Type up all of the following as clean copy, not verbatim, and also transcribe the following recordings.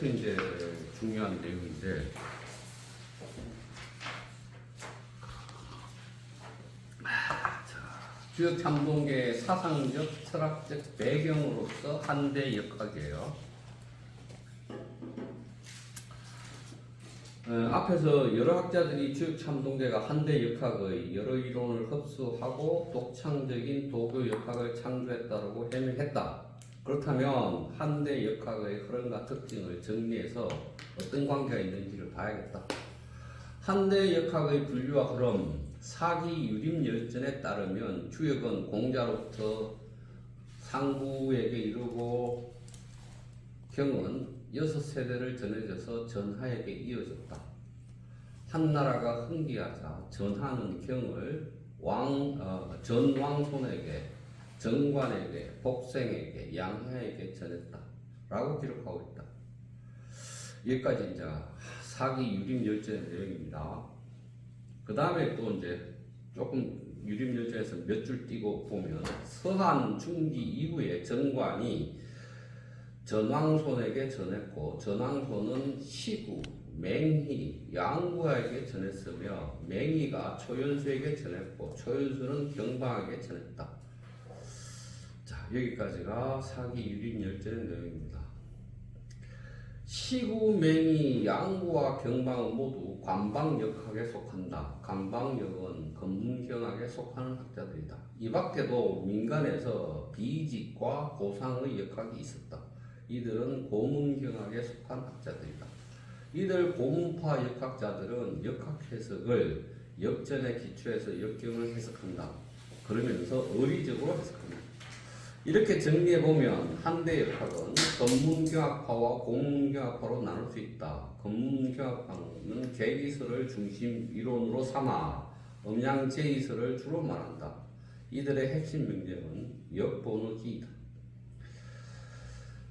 이제부터 이제 중요한 내용인데, 주역 참동계의 사상적, 철학적 배경으로서 한대 역학이에요. 앞에서 여러 학자들이 주역 참동계가 한대 역학의 여러 이론을 흡수하고 독창적인 도교 역학을 창조했다고 해명했다. 그렇다면 한대 역학의 흐름과 특징을 정리해서 어떤 관계가 있는지를 봐야겠다. 한대 역학의 분류와 흐름, 사기 유림 열전에 따르면 주역은 공자로부터 상부에게 이르고 경은 6세대를 전해져서 전하에게 이어졌다. 한나라가 흥기하자 전하는 경을 전왕손에게, 정관에게, 복생에게, 양해에게 전했다 라고 기록하고 있다. 여기까지 이제 사기 유림 열전의 내용입니다. 그 다음에 또 이제 조금 유림열전에서 몇 줄 띄고 보면, 서한 중기 이후에 정관이 전왕손에게 전했고, 전왕손은 시구, 맹희, 양구에게 전했으며, 맹희가 초연수에게 전했고, 초연수는 경방에게 전했다. 자, 여기까지가 사기 유림열전의 내용입니다. 시구, 맹희, 양구와 경방은 모두 관방역학에 속한다. 관방역은 검문경학에 속하는 학자들이다. 이 밖에도 민간에서 비직과 고상의 역학이 있었다. 이들은 고문경학에 속한 학자들이다. 이들 고문파 역학자들은 역학 해석을 역전에 기초해서 역경을 해석한다. 그러면서 의리적으로 해석한다. 이렇게 정리해보면 한대 역학은 검문경학파와 고문경학파로 나눌 수 있다. 검문경학파는 계기설을 중심 이론으로 삼아 음양제이설을 주로 말한다. 이들의 핵심 명령은 역본어기이다.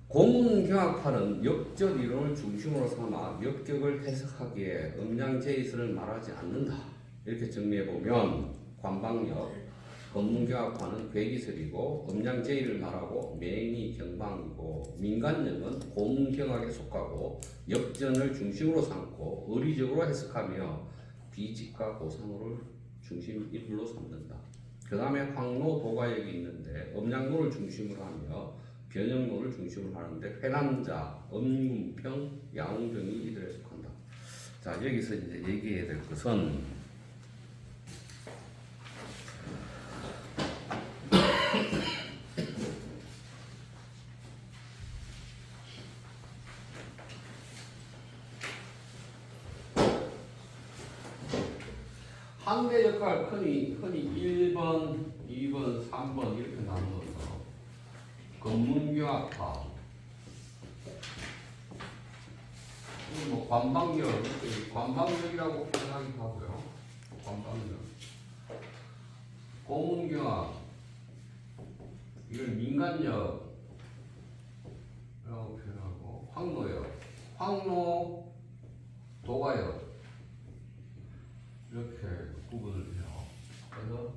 고문경학파는 역적 이론을 중심으로 삼아 역격을 해석하기에 음양제이설을 말하지 않는다. 이렇게 정리해보면 관방역, 검문경학파는 괴기설이고 음양제의를 말하고 맹이 경방이고, 민간역은 고문경학에 속하고 역전을 중심으로 삼고 의리적으로 해석하며 비직과 고상어를 중심 인물로 삼는다. 그 다음에 황로 도가역이 있는데 음양론을 중심으로 하며 변형론을 중심으로 하는데, 회남자, 음문평, 양웅병이 이들에 속한다. 자, 여기서 이제 얘기해야 될 것은 한대 역할 흔히 1번, 2번, 3번 이렇게 나누어서 검문경학파, 뭐 관방역이라고 표현하기도 하고요. 관방역, 고문경학, 이걸 민간역이라고 표현하고, 황로역, 황로 도가역 이렇게 구분을 해요. 그래서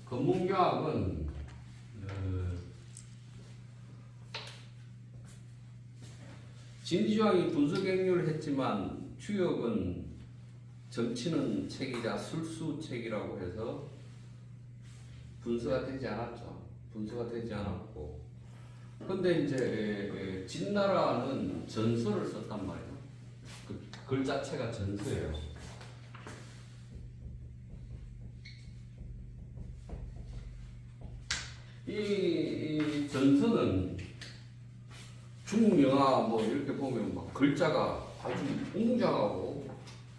검문경학은 진지왕이 분석행렬을 했지만 주역은 정치는 책이자 술수책이라고 해서 분서가 되지 않았죠. 분서가 되지 않았고, 근데 이제 진나라는 전서를 썼단 말이에요. 그 글 자체가 전서예요. 이 전서는 중명화 뭐 이렇게 보면 막 글자가 아주 웅장하고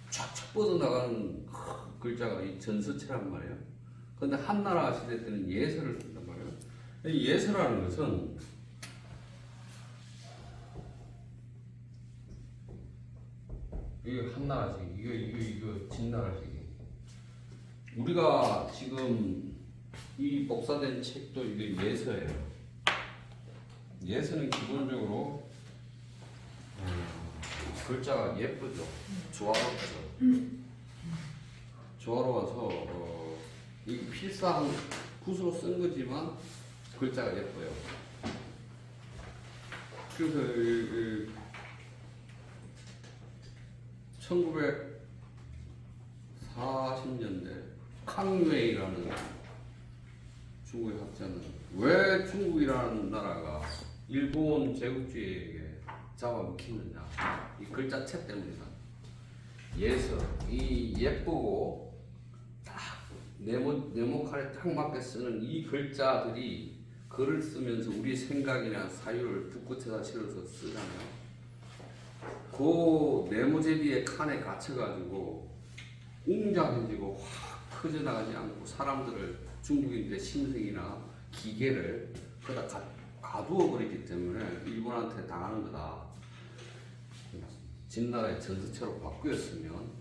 쫙쫙 뻗어나가는 글자가 이 전서체란 말이에요. 근데 한나라 시대 때는 예서를 쓴단 말이에요. 이 예서라는 것은 이게 한나라식, 이거 진나라식. 우리가 지금 이 복사된 책도 이게 예서예요. 예서는 기본적으로 글자가 예쁘죠. 조화롭죠. 조화로워서 이 필상 붓으로 쓴 거지만 글자가 예뻐요. 그래서 1940년대 캉웨이라는 중국의 학자는 왜 중국이라는 나라가 일본 제국주의에게 잡아먹히느냐, 이 글자체 때문이다. 예서, 이 예쁘고 딱 네모칸에 딱 맞게 쓰는 이 글자들이 글을 쓰면서 우리 생각이나 사유를 붓끝에다 실어서 쓰잖아요. 그 네모제비의 칸에 갇혀가지고 웅장해지고 확 퍼져나가지 않고 사람들을, 중국인들의 심성이나 기계를 거기다 가두어 버리기 때문에 일본한테 당하는 거다. 진나라의 전서체로 바꾸었으면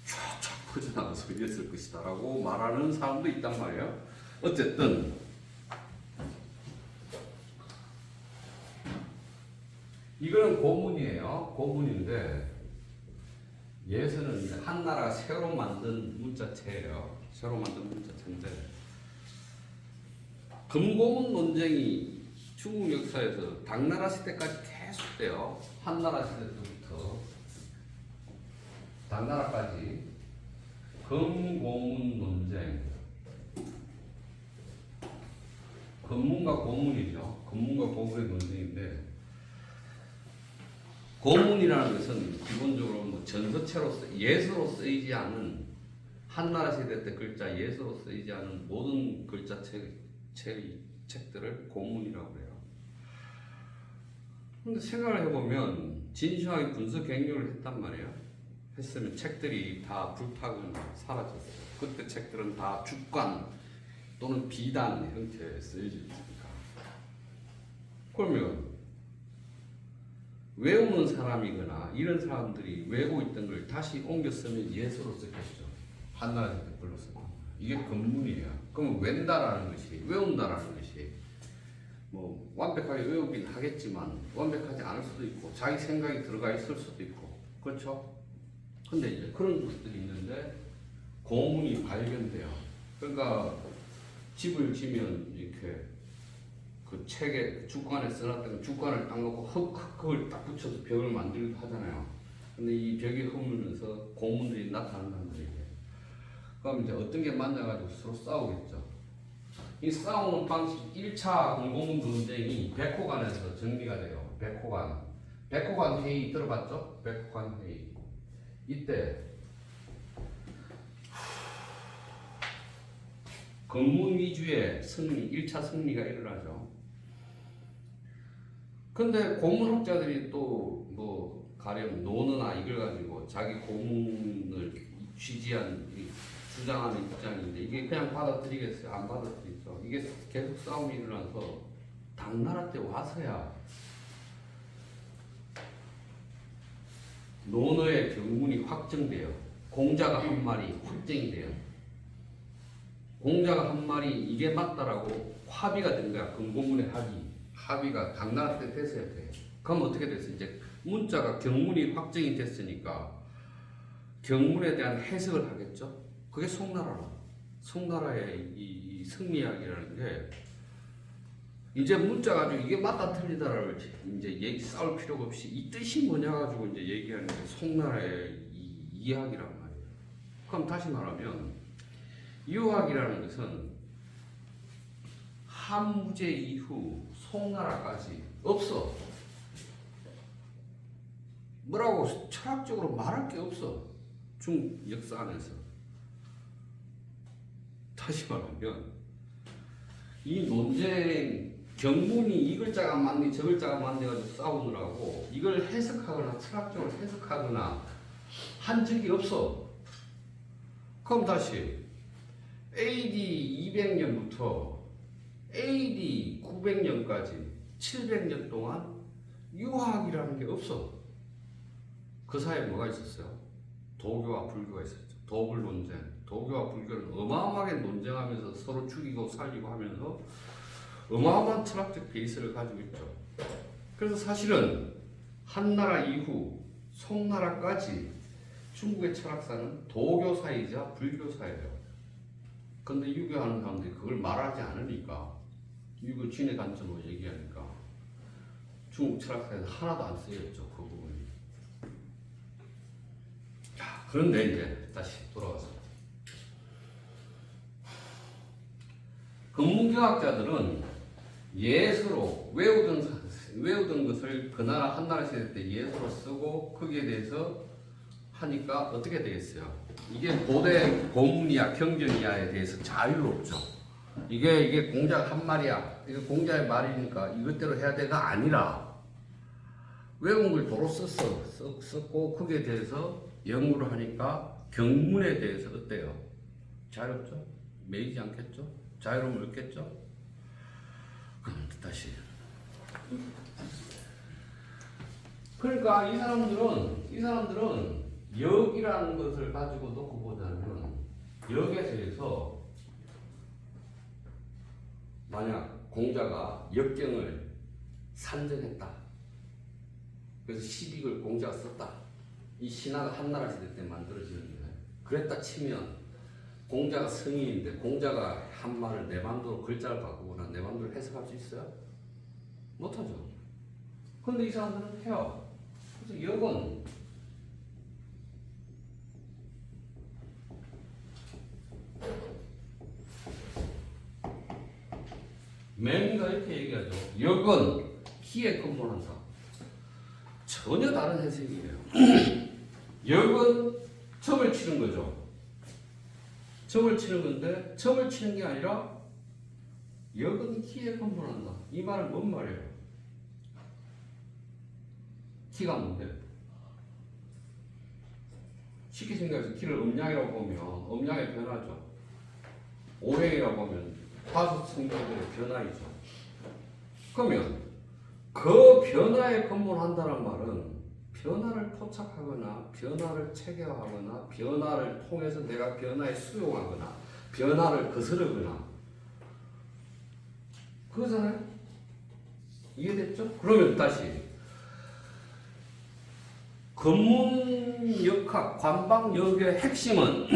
쫙쫙 퍼져나가서 이랬을 것이다 라고 말하는 사람도 있단 말이에요. 어쨌든 이거는 고문이에요. 고문인데 예서는 이제 한나라가 새로 만든 문자체예요. 새로 만든 문자체인데 금고문 논쟁이 중국 역사에서 당나라 시대까지 계속돼요. 한나라 시대 때부터 당나라까지 금고문 논쟁. 금문과 고문이죠. 금문과 고문의 논쟁인데 고문이라는 것은 기본적으로 뭐 전서체로 예서로 쓰이지 않은 한나라 시대 때 글자 예서로 쓰이지 않은 모든 글자 책들을 고문이라고 해요. 근데 생각을 해보면 진시황이 분석 갱료를 했단 말이에요. 했으면 책들이 다 불타거나 사라졌어요. 그때 책들은 다 주관 또는 비단 형태에 쓰여져 있으니까. 그러면 외우는 사람이거나 이런 사람들이 외우고 있던 걸 다시 옮겨 쓰면 예서로 쓰겠죠. 한나라 시대 글로 쓰고. 이게 금문이에요. 그러면 웬다라는 것이, 외운다라는 것이 뭐 완벽하게 외우긴 하겠지만 완벽하지 않을 수도 있고 자기 생각이 들어가 있을 수도 있고, 그렇죠? 근데 이제 그런 것들이 있는데 고문이 발견돼요. 그러니까 집을 지면 이렇게 그 책에 주관에 써놨던 주관을 딱 놓고 흙을 딱 붙여서 벽을 만들기도 하잖아요. 근데 이 벽이 흐물면서 고문들이 나타난단 말이에요. 그럼 이제 어떤 게 만나가지고 서로 싸우겠죠. 이 싸우는 방식 1차 공고문 논쟁이 백호관에서 정리가 돼요. 백호관 회의 들어봤죠? 백호관 회의. 이때 검문 위주의 승리, 1차 승리가 일어나죠. 근데 고문학자들이 또 뭐 가령 논어나 이걸 가지고 자기 고문을 주장하는 입장인데 이게 그냥 받아들이겠어요? 안 받아들이죠. 이게 계속 싸움이 일어나서 당나라 때 와서야 논어의 경문이 확정돼요. 공자가 한 말이 확정이 돼요. 공자가 한 말이 이게 맞다라고 합의가 된 거야. 금고문의 합의가 당나라 때 됐어야 돼. 그럼 어떻게 됐어? 이제 문자가 경문이 확정이 됐으니까 경문에 대한 해석을 하겠죠. 그게 송나라의 이 승리학이라는 게 이제 문자 가지고 이게 맞다 틀리다를 이제 싸울 필요가 없이 이 뜻이 뭐냐 가지고 이제 얘기하는 게 송나라의 이 이학이란 말이에요. 그럼 다시 말하면 유학이라는 것은 한무제 이후 송나라까지 없어. 뭐라고 철학적으로 말할 게 없어. 중국 역사 안에서. 다시 말하면 이 논쟁 경문이 이 글자가 맞니 저 글자가 맞니 가지고 싸우느라고 이걸 해석하거나 철학적으로 해석하거나 한 적이 없어. 그럼 다시 AD 200년부터 AD 900년까지 700년 동안 유학이라는 게 없어. 그 사이에 뭐가 있었어요? 도교와 불교가 있었죠. 도불 논쟁. 도교와 불교는 어마어마하게 논쟁하면서 서로 죽이고 살리고 하면서 어마어마한 철학적 베이스를 가지고 있죠. 그래서 사실은 한나라 이후 송나라까지 중국의 철학사는 도교사이자 불교사예요. 근데 유교하는 사람들이 그걸 말하지 않으니까 유교 진의 관점으로 얘기하니까 중국 철학사에서 하나도 안 쓰였죠. 그 부분이. 그런데 이제 다시 돌아와서 근문교학자들은 예수로 외우던 것을 그 나라 한 나라 시대 때 예수로 쓰고 거기에 대해서 하니까 어떻게 되겠어요? 이게 고대 고문이야 경전이야에 대해서 자유롭죠. 이게 공작 한 말이야. 이게 공자의 말이니까 이것대로 해야 돼가 아니라 외운 걸 도로 썼고 거기에 대해서 연구를 하니까 경문에 대해서 어때요? 자유롭죠? 매이지 않겠죠? 자유로움을 얻겠죠? 그럼 다시 그러니까 이 사람들은 역이라는 것을 가지고 놓고 보자면 역에서 만약 공자가 역경을 산정했다. 그래서 시빅을 공자가 썼다. 이 신화가 한나라 시대 때 만들어지는 거예요. 그랬다 치면 공자가 성인인데 공자가 한 말을 내 맘대로 글자를 바꾸거나 내 맘대로 해석할 수 있어요? 못하죠. 그런데 이 사람들은 해요. 그래서 역은 맹이가 이렇게 얘기하죠. 역은 키에 근본한다. 전혀 다른 해석이에요. 역은 점을 치는 거죠. 점을 치는 건데 점을 치는 게 아니라 역은 키에 근본한다. 이 말은 뭔 말이에요? 키가 뭔데? 쉽게 생각해서 키를 음량이라고 보면 음량의 변화죠. 오행이라고 보면 화수 성격의 변화이죠. 그러면 그 변화에 근본한다는 말은 변화를 포착하거나 변화를 체계화하거나 변화를 통해서 내가 변화에 수용하거나 변화를 거스르거나 그거잖아요. 이해됐죠? 그러면 다시 근문역학 관방역의 핵심은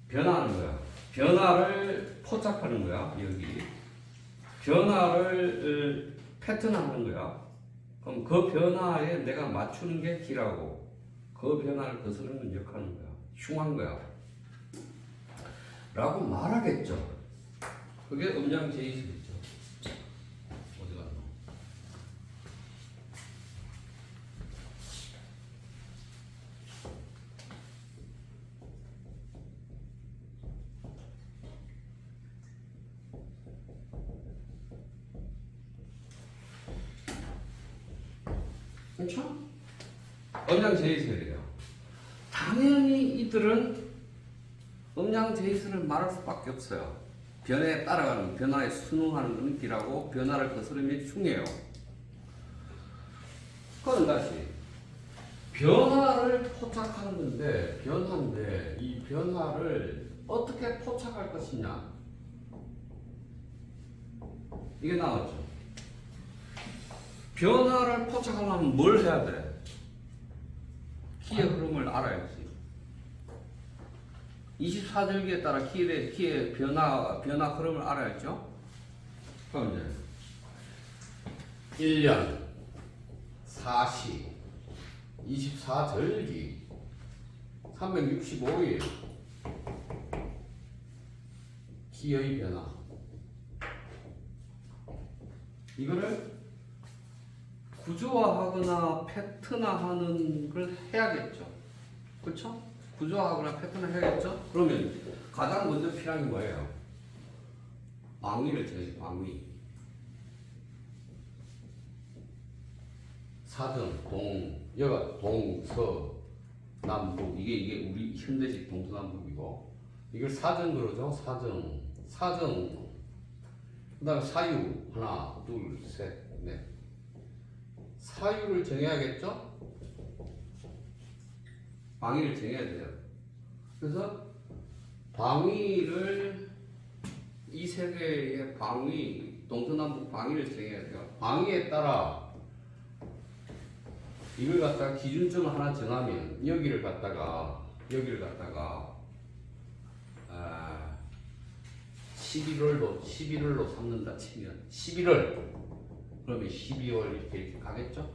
변화하는 거야. 변화를 포착하는 거야. 여기 변화를 패턴화하는 거야. 그럼 그 변화에 내가 맞추는 게 기라고 그 변화를 거스르는 역하는 거야. 흉한 거야. 라고 말하겠죠. 그게 음양제의식이죠. 어디 갔나? 그렇죠? 음양제의식이에요. 당연히 이들은 음양제의식을 말할 수밖에 없어요. 변화에 따라가는, 변화에 순응하는 것은 기라고 변화를 거스르면 흉해요. 그건 다시 변화를 포착하는 건데 변화인데 이 변화를 어떻게 포착할 것이냐 이게 나왔죠. 변화를 포착하려면 뭘 해야 돼? 키의 흐름을 알아야지. 24절기에 따라 키의 변화 흐름을 알아야죠. 그럼 이제 1년, 4시, 24절기, 365일 기의 변화 이거를 구조화하거나 패턴화하는 걸 해야겠죠. 그렇죠? 구조화하거나 패턴을 해야겠죠? 그러면 가장 먼저 필요한 게 뭐예요? 방위를 정해요. 방위. 사정, 여가 동서, 남북. 이게 우리 현대식 동서남북이고 이걸 사정 그러죠. 사정. 그 다음에 사유. 하나, 둘, 셋, 넷. 사유를 정해야겠죠? 방위를 정해야 돼요. 그래서 방위를 이 세 개의 방위, 동서남북 방위를 정해야 돼요. 방위에 따라 이걸 갖다가 기준점을 하나 정하면 여기를 갖다가 11월로 삼는다 치면 11월 그러면 12월 이렇게 가겠죠?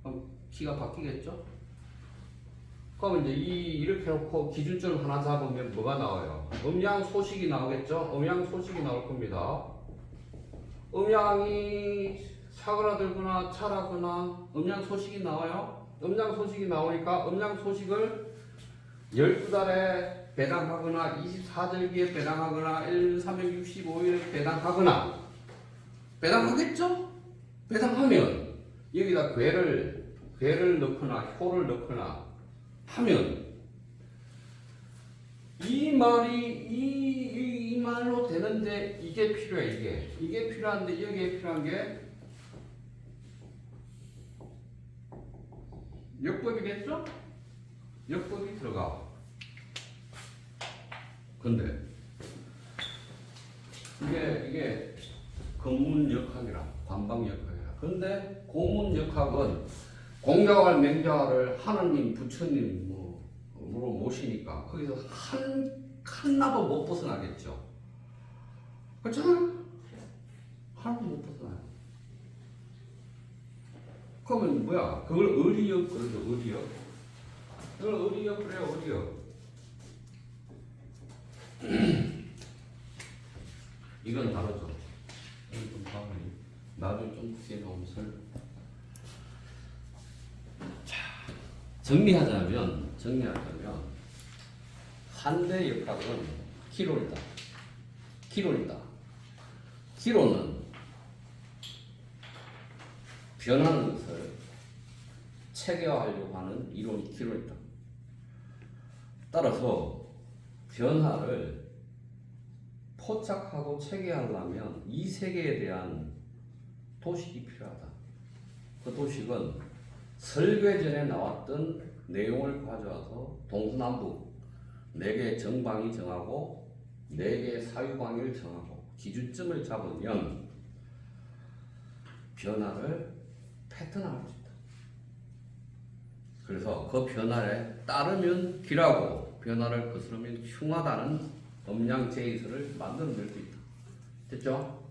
그럼 키가 바뀌겠죠? 그럼 이제 이렇게 놓고 기준점 하나 잡으면 뭐가 나와요? 음양 소식이 나오겠죠? 음양 소식이 나올 겁니다. 음양이 사그라들거나 차라거나 음양 소식이 나와요. 음양 소식이 나오니까 음양 소식을 12달에 배당하거나 24절기에 배당하거나 365일에 배당하거나 배당하겠죠? 배당하면 여기다 괴를 넣거나 효를 넣거나 하면 이 말이 이 말로 되는데 이게 필요해. 이게 필요한데 여기에 필요한 게 역법이겠죠? 역법이 들어가. 근데 이게 검문역학이라 관방역학이라. 근데 고문역학은 공자와 맹자를 하느님 부처님으로 모시니까 거기서 하나도 못 벗어나겠죠. 그렇잖아. 하나도 못 벗어나요. 그러면 뭐야? 그걸 의리역 그러죠. 의리역. 그걸 의리역 그래요. 의리역. 이건 다르죠. 이건 좀 다르네. 나도 좀 뒤에 나오면서. 자, 정리하자면 한대 역학은 기로이다. 기로는 변하는 것을 체계화하려고 하는 이론이 기로이다. 따라서 변화를 포착하고 체계하려면 이 세계에 대한 도식이 필요하다. 그 도식은 설괴전에 나왔던 내용을 가져와서 동서남북 4개의 정방이 정하고 4개의 사유광을 정하고 기준점을 잡으면 변화를 패턴화할 수 있다. 그래서 그 변화에 따르면 기라고 변화를 거스르면 흉하다는 음양 제이서를 만들어낼 수 있다. 됐죠?